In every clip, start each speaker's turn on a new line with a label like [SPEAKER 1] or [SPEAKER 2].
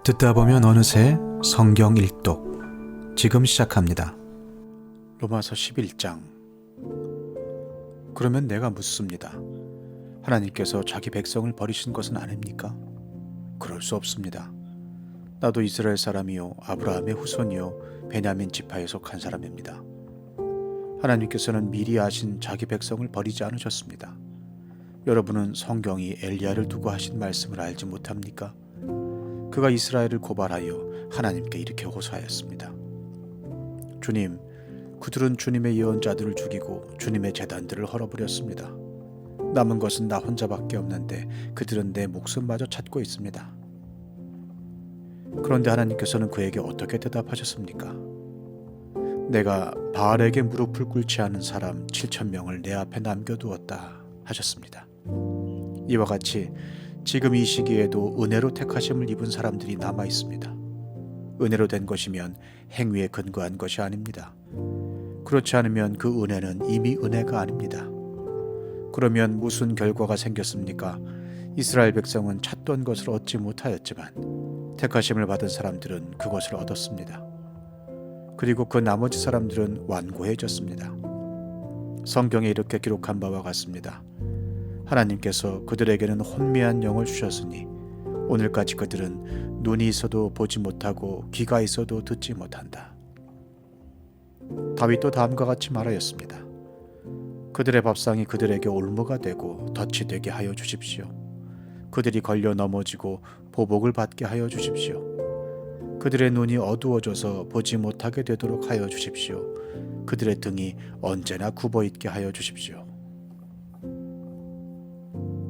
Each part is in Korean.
[SPEAKER 1] 듣다 보면 어느새 성경 일독 지금 시작합니다. 로마서 11장. 그러면 내가 묻습니다. 하나님께서 자기 백성을 버리신 것은 아닙니까? 그럴 수 없습니다. 나도 이스라엘 사람이요 아브라함의 후손이요 베냐민 지파에 속한 사람입니다. 하나님께서는 미리 아신 자기 백성을 버리지 않으셨습니다. 여러분은 성경이 엘리야를 두고 하신 말씀을 알지 못합니까? 그가 이스라엘을 고발하여 하나님께 이렇게 호소하였습니다. 주님, 그들은 주님의 예언자들을 죽이고 주님의 제단들을 헐어버렸습니다. 남은 것은 나 혼자밖에 없는데 그들은 내 목숨마저 찾고 있습니다. 그런데 하나님께서는 그에게 어떻게 대답하셨습니까? 내가 바알에게 무릎을 꿇지 않은 사람 7,000명을 내 앞에 남겨두었다 하셨습니다. 이와 같이 지금 이 시기에도 은혜로 택하심을 입은 사람들이 남아 있습니다. 은혜로 된 것이면 행위에 근거한 것이 아닙니다. 그렇지 않으면 그 은혜는 이미 은혜가 아닙니다. 그러면 무슨 결과가 생겼습니까? 이스라엘 백성은 찾던 것을 얻지 못하였지만 택하심을 받은 사람들은 그것을 얻었습니다. 그리고 그 나머지 사람들은 완고해졌습니다. 성경에 이렇게 기록한 바와 같습니다. 하나님께서 그들에게는 혼미한 영을 주셨으니 오늘까지 그들은 눈이 있어도 보지 못하고 귀가 있어도 듣지 못한다. 다윗도 다음과 같이 말하였습니다. 그들의 밥상이 그들에게 올무가 되고 덫이 되게 하여 주십시오. 그들이 걸려 넘어지고 보복을 받게 하여 주십시오. 그들의 눈이 어두워져서 보지 못하게 되도록 하여 주십시오. 그들의 등이 언제나 굽어있게 하여 주십시오.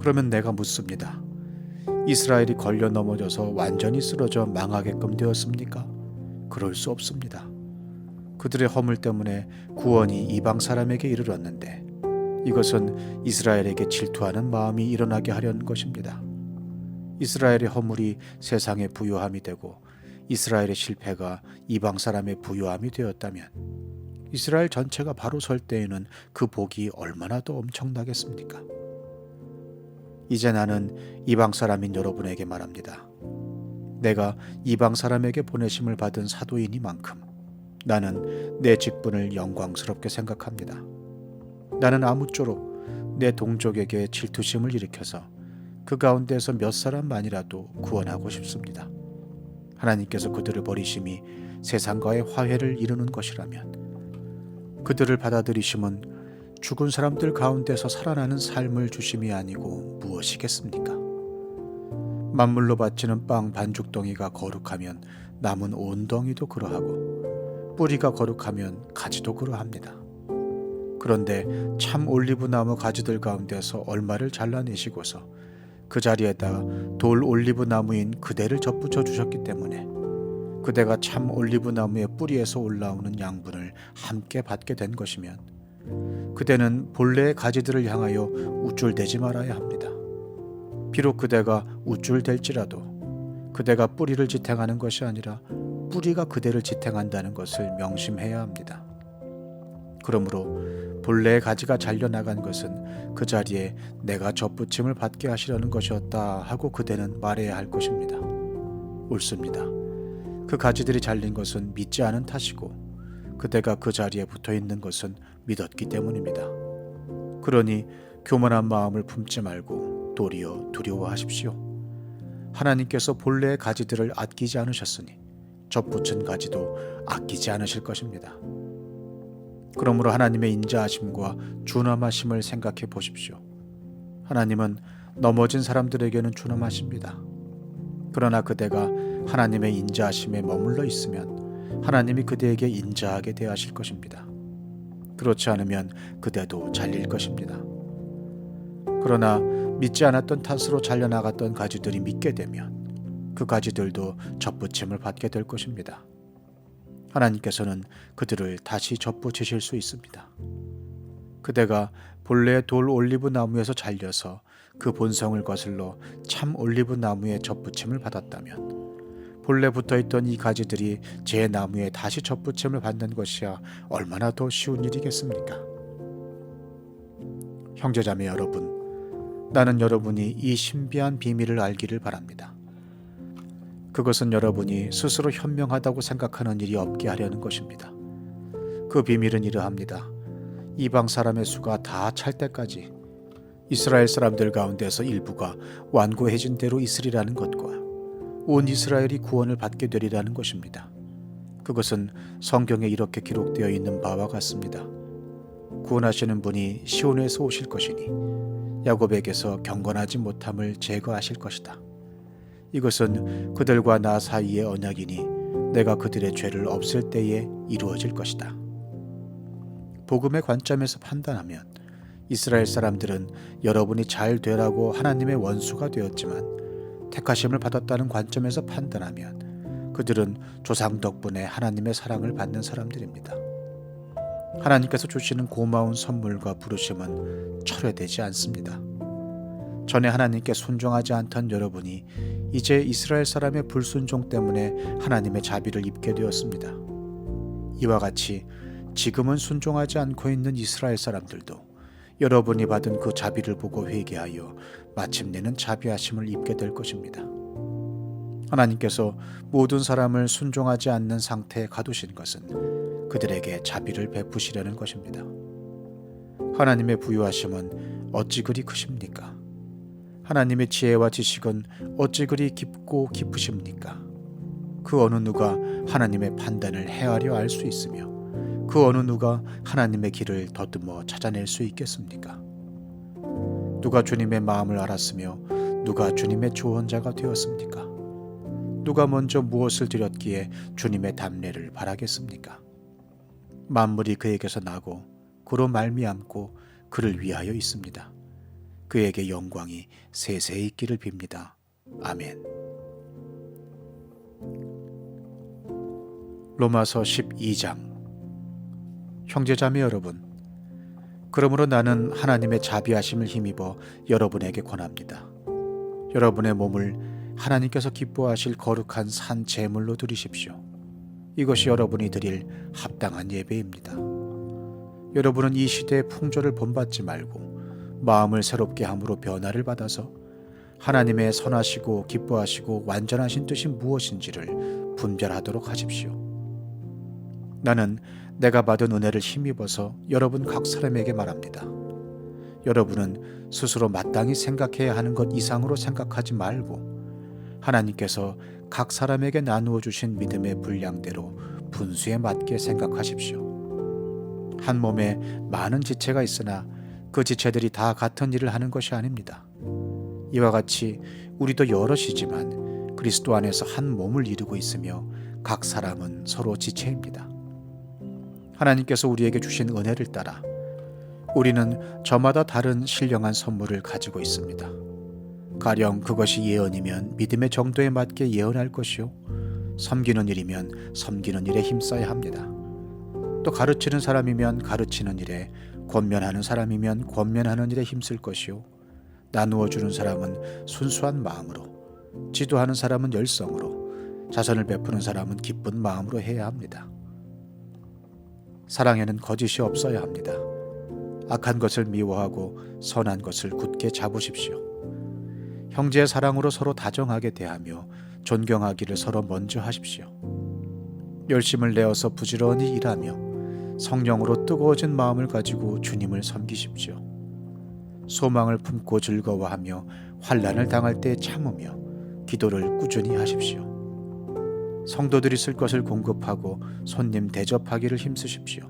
[SPEAKER 1] 그러면 내가 묻습니다. 이스라엘이 걸려 넘어져서 완전히 쓰러져 망하게끔 되었습니까? 그럴 수 없습니다. 그들의 허물 때문에 구원이 이방 사람에게 이르렀는데 이것은 이스라엘에게 질투하는 마음이 일어나게 하려는 것입니다. 이스라엘의 허물이 세상의 부요함이 되고 이스라엘의 실패가 이방 사람의 부요함이 되었다면 이스라엘 전체가 바로 설 때에는 그 복이 얼마나 더 엄청나겠습니까? 이제 나는 이방 사람인 여러분에게 말합니다. 내가 이방 사람에게 보내심을 받은 사도이니만큼 나는 내 직분을 영광스럽게 생각합니다. 나는 아무쪼록 내 동족에게 질투심을 일으켜서 그 가운데서 몇 사람만이라도 구원하고 싶습니다. 하나님께서 그들을 버리심이 세상과의 화해를 이루는 것이라면 그들을 받아들이심은 죽은 사람들 가운데서 살아나는 삶을 주심이 아니고 무엇이겠습니까? 만물로 바치는 빵 반죽덩이가 거룩하면 남은 온 덩이도 그러하고 뿌리가 거룩하면 가지도 그러합니다. 그런데 참 올리브나무 가지들 가운데서 얼마를 잘라내시고서 그 자리에다 돌 올리브나무인 그대를 접붙여 주셨기 때문에 그대가 참 올리브나무의 뿌리에서 올라오는 양분을 함께 받게 된 것이면 그대는 본래의 가지들을 향하여 우쭐대지 말아야 합니다. 비록 그대가 우쭐댈지라도 그대가 뿌리를 지탱하는 것이 아니라 뿌리가 그대를 지탱한다는 것을 명심해야 합니다. 그러므로 본래의 가지가 잘려나간 것은 그 자리에 내가 접붙임을 받게 하시려는 것이었다 하고 그대는 말해야 할 것입니다. 옳습니다. 그 가지들이 잘린 것은 믿지 않은 탓이고 그대가 그 자리에 붙어 있는 것은 믿었기 때문입니다. 그러니 교만한 마음을 품지 말고 도리어 두려워하십시오. 하나님께서 본래의 가지들을 아끼지 않으셨으니 접붙인 가지도 아끼지 않으실 것입니다. 그러므로 하나님의 인자하심과 준엄하심을 생각해 보십시오. 하나님은 넘어진 사람들에게는 준엄하십니다. 그러나 그대가 하나님의 인자하심에 머물러 있으면 하나님이 그대에게 인자하게 대하실 것입니다. 그렇지 않으면 그대도 잘릴 것입니다. 그러나 믿지 않았던 탓으로 잘려나갔던 가지들이 믿게 되면 그 가지들도 접붙임을 받게 될 것입니다. 하나님께서는 그들을 다시 접붙이실 수 있습니다. 그대가 본래의 돌 올리브 나무에서 잘려서 그 본성을 거슬러 참 올리브 나무에 접붙임을 받았다면 본래 붙어있던 이 가지들이 제 나무에 다시 접붙임을 받는 것이야 얼마나 더 쉬운 일이겠습니까? 형제자매 여러분, 나는 여러분이 이 신비한 비밀을 알기를 바랍니다. 그것은 여러분이 스스로 현명하다고 생각하는 일이 없게 하려는 것입니다. 그 비밀은 이러합니다. 이방 사람의 수가 다 찰 때까지 이스라엘 사람들 가운데서 일부가 완고해진 대로 있으리라는 것과 온 이스라엘이 구원을 받게 되리라는 것입니다. 그것은 성경에 이렇게 기록되어 있는 바와 같습니다. 구원하시는 분이 시온에서 오실 것이니 야곱에게서 경건하지 못함을 제거하실 것이다. 이것은 그들과 나 사이의 언약이니 내가 그들의 죄를 없앨 때에 이루어질 것이다. 복음의 관점에서 판단하면 이스라엘 사람들은 여러분이 잘 되라고 하나님의 원수가 되었지만 택하심을 받았다는 관점에서 판단하면 그들은 조상 덕분에 하나님의 사랑을 받는 사람들입니다. 하나님께서 주시는 고마운 선물과 부르심은 철회되지 않습니다. 전에 하나님께 순종하지 않던 여러분이 이제 이스라엘 사람의 불순종 때문에 하나님의 자비를 입게 되었습니다. 이와 같이 지금은 순종하지 않고 있는 이스라엘 사람들도 여러분이 받은 그 자비를 보고 회개하여 마침내는 자비하심을 입게 될 것입니다. 하나님께서 모든 사람을 순종하지 않는 상태에 가두신 것은 그들에게 자비를 베푸시려는 것입니다. 하나님의 부유하심은 어찌 그리 크십니까? 하나님의 지혜와 지식은 어찌 그리 깊고 깊으십니까? 그 어느 누가 하나님의 판단을 헤아려 알 수 있으며 그 어느 누가 하나님의 길을 더듬어 찾아낼 수 있겠습니까? 누가 주님의 마음을 알았으며 누가 주님의 조언자가 되었습니까? 누가 먼저 무엇을 드렸기에 주님의 답례를 바라겠습니까? 만물이 그에게서 나고 그로 말미암고 그를 위하여 있습니다. 그에게 영광이 세세히 있기를 빕니다. 아멘. 로마서 12장. 형제자매 여러분, 그러므로 나는 하나님의 자비하심을 힘입어 여러분에게 권합니다. 여러분의 몸을 하나님께서 기뻐하실 거룩한 산 제물로 드리십시오. 이것이 여러분이 드릴 합당한 예배입니다. 여러분은 이 시대의 풍조를 본받지 말고 마음을 새롭게 함으로 변화를 받아서 하나님의 선하시고 기뻐하시고 완전하신 뜻이 무엇인지를 분별하도록 하십시오. 나는 내가 받은 은혜를 힘입어서 여러분 각 사람에게 말합니다. 여러분은 스스로 마땅히 생각해야 하는 것 이상으로 생각하지 말고 하나님께서 각 사람에게 나누어 주신 믿음의 분량대로 분수에 맞게 생각하십시오. 한 몸에 많은 지체가 있으나 그 지체들이 다 같은 일을 하는 것이 아닙니다. 이와 같이 우리도 여럿이지만 그리스도 안에서 한 몸을 이루고 있으며 각 사람은 서로 지체입니다. 하나님께서 우리에게 주신 은혜를 따라 우리는 저마다 다른 신령한 선물을 가지고 있습니다. 가령 그것이 예언이면 믿음의 정도에 맞게 예언할 것이요, 섬기는 일이면 섬기는 일에 힘써야 합니다. 또 가르치는 사람이면 가르치는 일에, 권면하는 사람이면 권면하는 일에 힘쓸 것이요, 나누어 주는 사람은 순수한 마음으로, 지도하는 사람은 열성으로, 자선을 베푸는 사람은 기쁜 마음으로 해야 합니다. 사랑에는 거짓이 없어야 합니다. 악한 것을 미워하고 선한 것을 굳게 잡으십시오. 형제의 사랑으로 서로 다정하게 대하며 존경하기를 서로 먼저 하십시오. 열심을 내어서 부지런히 일하며 성령으로 뜨거워진 마음을 가지고 주님을 섬기십시오. 소망을 품고 즐거워하며 환난을 당할 때 참으며 기도를 꾸준히 하십시오. 성도들이 쓸 것을 공급하고 손님 대접하기를 힘쓰십시오.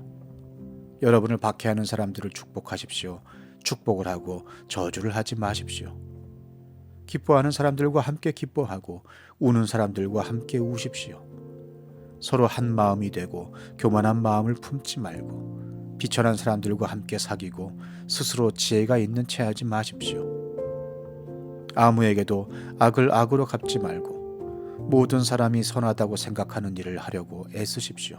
[SPEAKER 1] 여러분을 박해하는 사람들을 축복하십시오. 축복을 하고 저주를 하지 마십시오. 기뻐하는 사람들과 함께 기뻐하고 우는 사람들과 함께 우십시오. 서로 한 마음이 되고 교만한 마음을 품지 말고 비천한 사람들과 함께 사귀고 스스로 지혜가 있는 채 하지 마십시오. 아무에게도 악을 악으로 갚지 말고 모든 사람이 선하다고 생각하는 일을 하려고 애쓰십시오.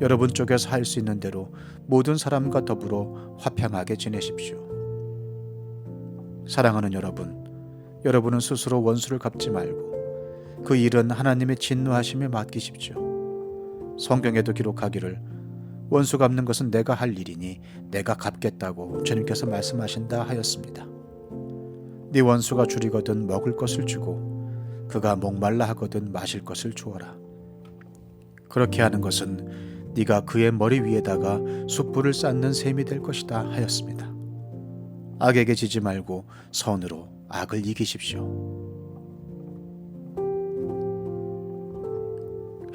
[SPEAKER 1] 여러분 쪽에서 할 수 있는 대로 모든 사람과 더불어 화평하게 지내십시오. 사랑하는 여러분, 여러분은 스스로 원수를 갚지 말고 그 일은 하나님의 진노하심에 맡기십시오. 성경에도 기록하기를 원수 갚는 것은 내가 할 일이니 내가 갚겠다고 주님께서 말씀하신다 하였습니다. 네 원수가 줄이거든 먹을 것을 주고 그가 목말라 하거든 마실 것을 주어라. 그렇게 하는 것은 네가 그의 머리 위에다가 숯불을 쌓는 셈이 될 것이다 하였습니다. 악에게 지지 말고 선으로 악을 이기십시오.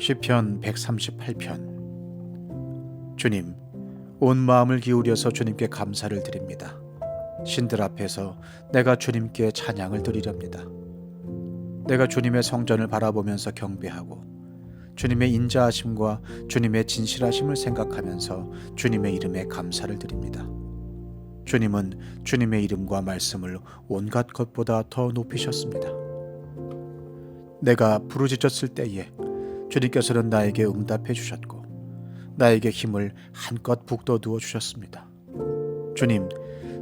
[SPEAKER 1] 시편 138편. 주님, 온 마음을 기울여서 주님께 감사를 드립니다. 신들 앞에서 내가 주님께 찬양을 드리렵니다. 내가 주님의 성전을 바라보면서 경배하고 주님의 인자하심과 주님의 진실하심을 생각하면서 주님의 이름에 감사를 드립니다. 주님은 주님의 이름과 말씀을 온갖 것보다 더 높이셨습니다. 내가 부르짖었을 때에 주님께서는 나에게 응답해 주셨고 나에게 힘을 한껏 북돋우어 주셨습니다. 주님,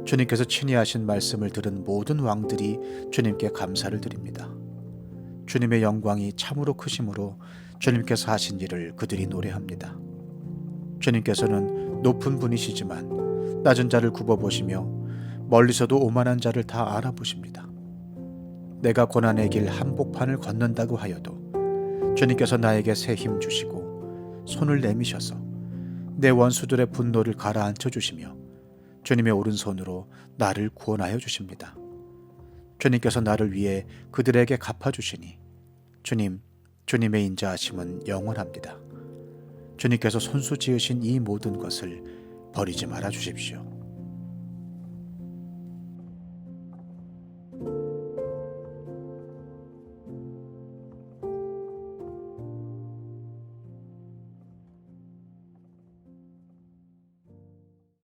[SPEAKER 1] 주님께서 친히 하신 말씀을 들은 모든 왕들이 주님께 감사를 드립니다. 주님의 영광이 참으로 크심으로 주님께서 하신 일을 그들이 노래합니다. 주님께서는 높은 분이시지만 낮은 자를 굽어보시며 멀리서도 오만한 자를 다 알아보십니다. 내가 고난의 길 한복판을 걷는다고 하여도 주님께서 나에게 새 힘 주시고 손을 내미셔서 내 원수들의 분노를 가라앉혀 주시며 주님의 오른손으로 나를 구원하여 주십니다. 주님께서 나를 위해 그들에게 갚아주시니 주님, 주님의 인자하심은 영원합니다. 주님께서 손수 지으신 이 모든 것을 버리지 말아 주십시오.